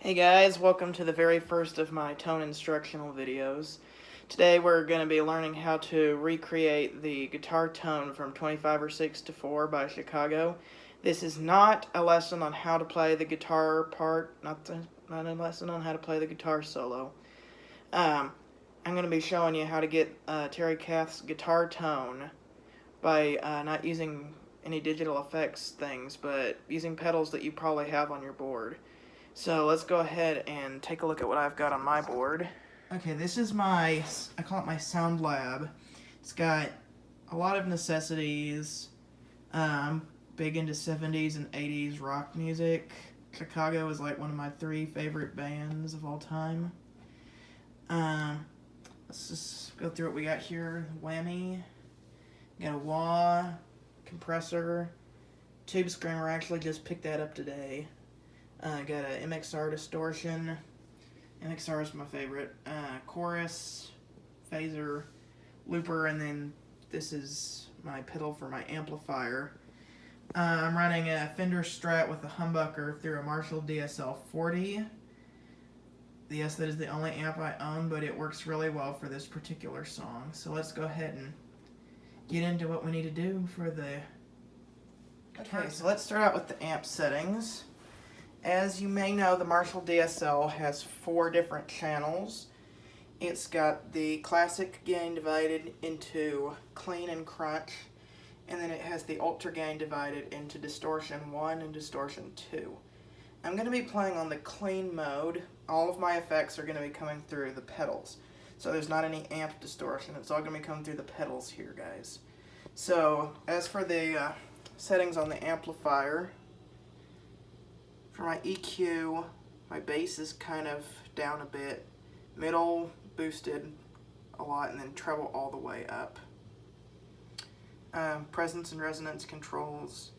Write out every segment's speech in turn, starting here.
Hey guys, welcome to the very first of my tone instructional videos. Today we're going to be learning how to recreate the guitar tone from 25 or 6 to 4 by Chicago. This is not a lesson on how to play the guitar part, not a lesson on how to play the guitar solo. I'm going to be showing you how to get Kath's guitar tone by not using any digital effects things, but using pedals that you probably have on your board. So let's go ahead and take a look at what I've got on my board. Okay, this is I call it my sound lab. It's got a lot of necessities. Big into 70s and 80s rock music. Chicago is like one of my 3 favorite bands of all time. Let's just go through what we got here. Whammy. Got a wah, compressor, tube screamer. I actually just picked that up today. Got a MXR distortion. MXR is my favorite. Chorus, phaser, looper, and then this is my pedal for my amplifier. I'm running a Fender Strat with a humbucker through a Marshall DSL 40. Yes, that is the only amp I own, but it works really well for this particular song. So let's go ahead and get into what we need to do for the... Okay, so let's start out with the amp settings. As you may know, the Marshall DSL has 4 different channels. It's got the classic gain divided into clean and crunch, and then it has the ultra gain divided into distortion 1 and distortion 2. I'm going to be playing on the clean mode. All of my effects are going to be coming through the pedals. So there's not any amp distortion. It's all going to be coming through the pedals here, guys. So as for the settings on the amplifier, for my EQ, my bass is kind of down a bit, middle boosted a lot, and then treble all the way up. Presence and resonance controls.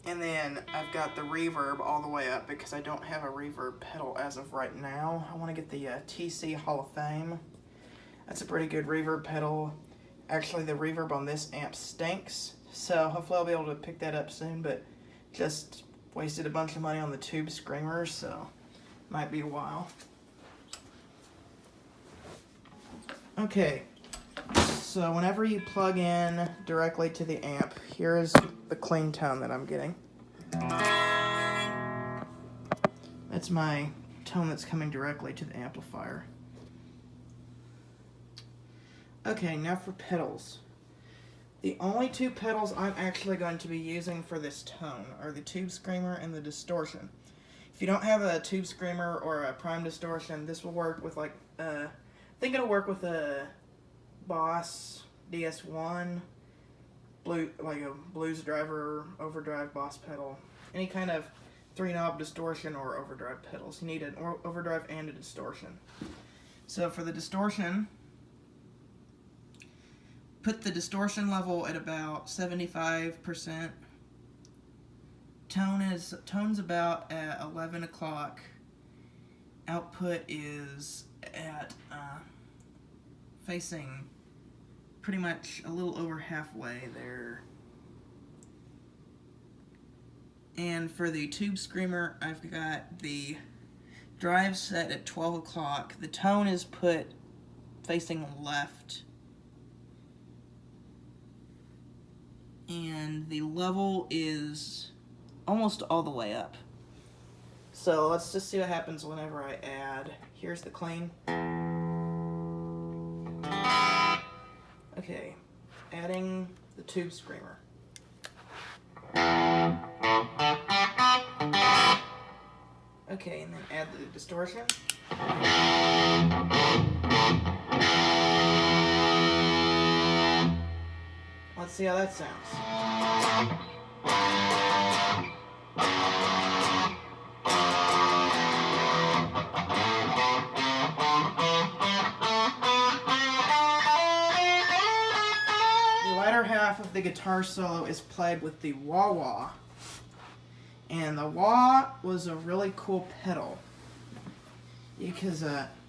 And then I've got the reverb all the way up because I don't have a reverb pedal as of right now. I want to get the TC Hall of Fame. That's a pretty good reverb pedal. Actually, the reverb on this amp stinks, so hopefully I'll be able to pick that up soon, but just wasted a bunch of money on the tube screamers, so might be a while. Okay, so whenever you plug in directly to the amp, here is the clean tone that I'm getting. That's my tone that's coming directly to the amplifier. Okay, now for pedals. The only 2 pedals I'm actually going to be using for this tone are the tube screamer and the distortion. If you don't have a tube screamer or a prime distortion, this will work with I think it'll work with a Boss DS1, like a blues driver, overdrive Boss pedal, any kind of 3-knob distortion or overdrive pedals. You need an overdrive and a distortion. So for the distortion, put the distortion level at about 75%. Tone's about at 11 o'clock. Output is at facing pretty much a little over halfway there. And for the tube screamer, I've got the drive set at 12 o'clock. The tone is put facing left. And the level is almost all the way up. So let's just see what happens whenever I add. Here's the clean. Okay, adding the tube screamer. Okay, and then add the distortion. Let's see how that sounds. The latter half of the guitar solo is played with the wah-wah. And the wah was a really cool pedal because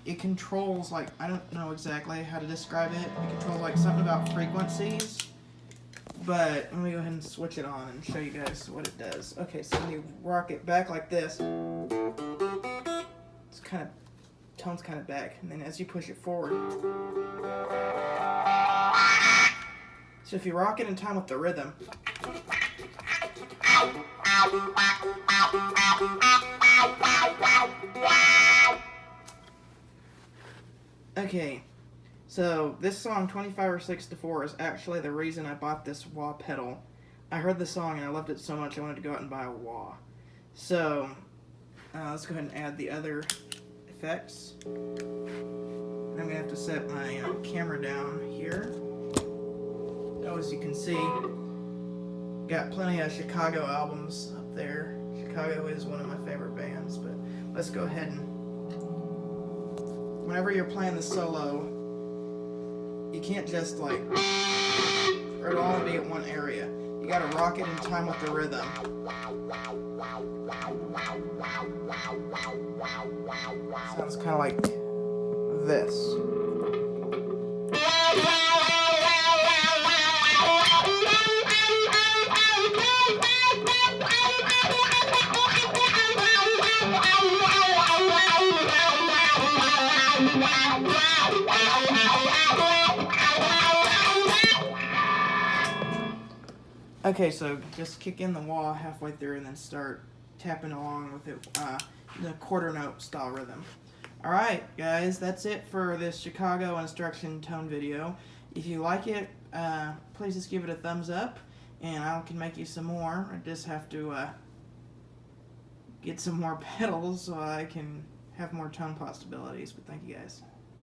it controls, I don't know exactly how to describe it. It controls something about frequencies. But let me go ahead and switch it on and show you guys what it does. Okay, so when you rock it back like this, kind of tone's kind of back, and then as you push it forward. So if you rock it in time with the rhythm. Okay, so this song 25 or 6 to 4 is actually the reason I bought this wah pedal. I heard the song and I loved it so much I wanted to go out and buy a wah. So let's go ahead and add the other effects. I'm going to have to set my camera down here. Oh, as you can see, got plenty of Chicago albums up there. Chicago is one of my favorite bands, but let's go ahead and whenever you're playing the solo, you can't just like, or it'll only be at one area. You gotta rock it in time with the rhythm. Sounds kind of like this. Okay, so just kick in the wah halfway through and then start tapping along with it, the quarter note style rhythm. Alright guys, that's it for this Chicago instruction tone video. If you like it, please just give it a thumbs up, and I can make you some more. I just have to get some more pedals so I can have more tone possibilities, but thank you guys.